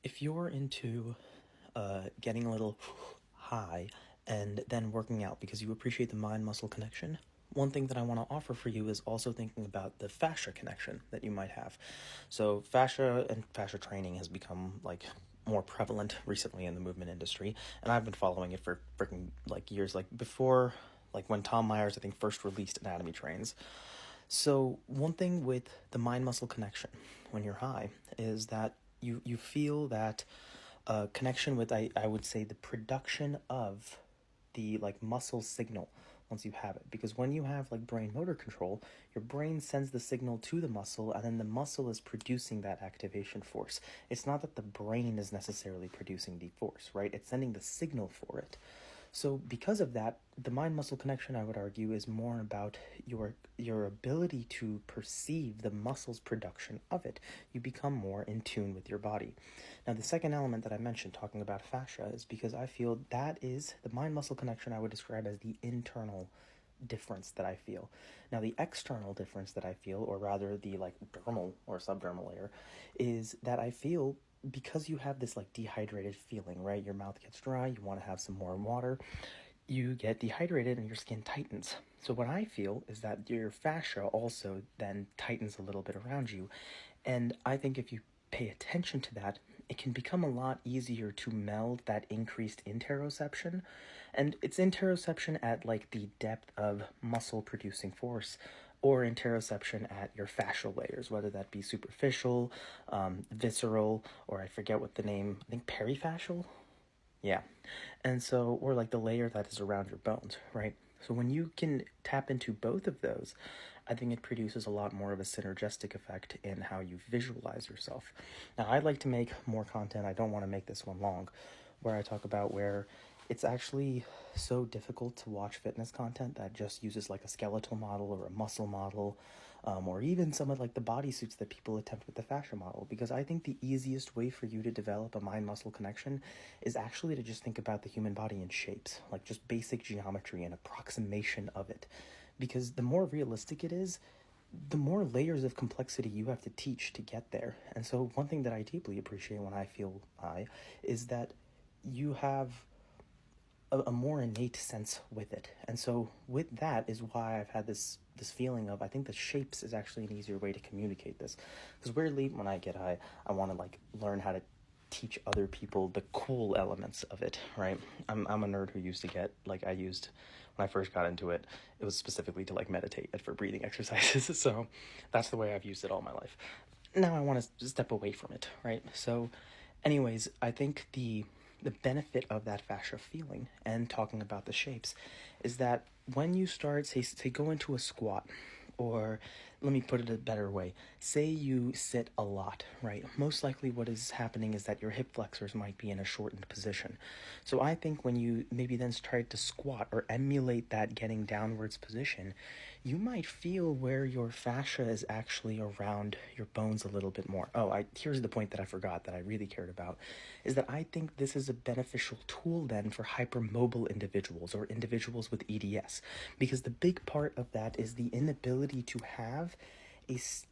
If you're into getting a little high and then working out because you appreciate the mind muscle connection, one thing that I want to offer for you is also thinking about the fascia connection that you might have. So, fascia and fascia training has become like more prevalent recently in the movement industry, and I've been following it for freaking like years, like before, like when Tom Myers, I think, first released Anatomy Trains. So, one thing with the mind muscle connection when you're high is that you feel that connection with, I would say, the production of the like muscle signal once you have it. Because when you have like brain motor control, your brain sends the signal to the muscle, and then the muscle is producing that activation force. It's not that the brain is necessarily producing the force, right? It's sending the signal for it. So because of that, the mind muscle connection, I would argue, is more about your ability to perceive the muscle's production of it. You become more in tune with your body. Now, the second element that I mentioned talking about fascia is because I feel that is the mind muscle connection I would describe as the internal difference that I feel. Now, the external difference that I feel, or rather the like dermal or subdermal layer, is that I feel because you have this like dehydrated feeling, right? Your mouth gets dry, you want to have some more water, you get dehydrated and your skin tightens. So what I feel is that your fascia also then tightens a little bit around you. And I think if you pay attention to that, it can become a lot easier to meld that increased interoception. And it's interoception at like the depth of muscle producing force, or interoception at your fascial layers, whether that be superficial, visceral, or I forget what the name, I think perifascial? Yeah. And so, or like the layer that is around your bones, right? So when you can tap into both of those, I think it produces a lot more of a synergistic effect in how you visualize yourself. Now, I'd like to make more content. I don't want to make this one long, where I talk about where it's actually so difficult to watch fitness content that just uses like a skeletal model or a muscle model, or even some of like the bodysuits that people attempt with the fascia model. Because I think the easiest way for you to develop a mind-muscle connection is actually to just think about the human body in shapes, like just basic geometry and approximation of it. Because the more realistic it is, the more layers of complexity you have to teach to get there. And so one thing that I deeply appreciate when I feel high is that you have a more innate sense with it. And so with that is why I've had this feeling of, I think the shapes is actually an easier way to communicate this. Because weirdly, when I get high, I want to like learn how to teach other people the cool elements of it, right? I'm a nerd who used to get, like I used, when I first got into it, it was specifically to like meditate and for breathing exercises. So that's the way I've used it all my life. Now I want to step away from it, right? So anyways, I think the benefit of that fascia feeling and talking about the shapes is that when you start, say go into a squat, or let me put it a better way, say you sit a lot, right? Most likely what is happening is that your hip flexors might be in a shortened position. So I think when you maybe then try to squat or emulate that getting downwards position, you might feel where your fascia is actually around your bones a little bit more. Here's the point that I forgot that I really cared about, is that I think this is a beneficial tool then for hypermobile individuals or individuals with EDS, because the big part of that is the inability to have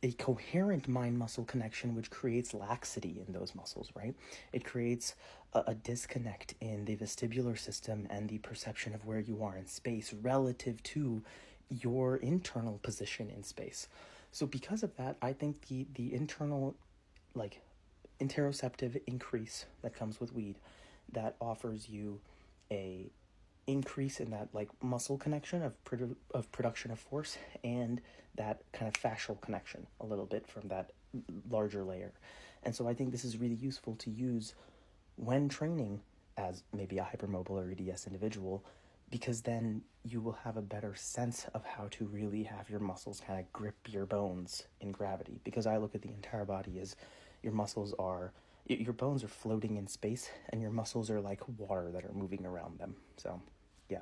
a coherent mind-muscle connection, which creates laxity in those muscles, right? It creates a disconnect in the vestibular system and the perception of where you are in space relative to your internal position in space. So because of that, I think the internal, like, interoceptive increase that comes with weed, that offers you a increase in that like muscle connection of production of force, and that kind of fascial connection a little bit from that larger layer. And so I think this is really useful to use when training as maybe a hypermobile or EDS individual, because then you will have a better sense of how to really have your muscles kind of grip your bones in gravity. Because I look at the entire body as your bones are floating in space, and your muscles are like water that are moving around them. So, yeah.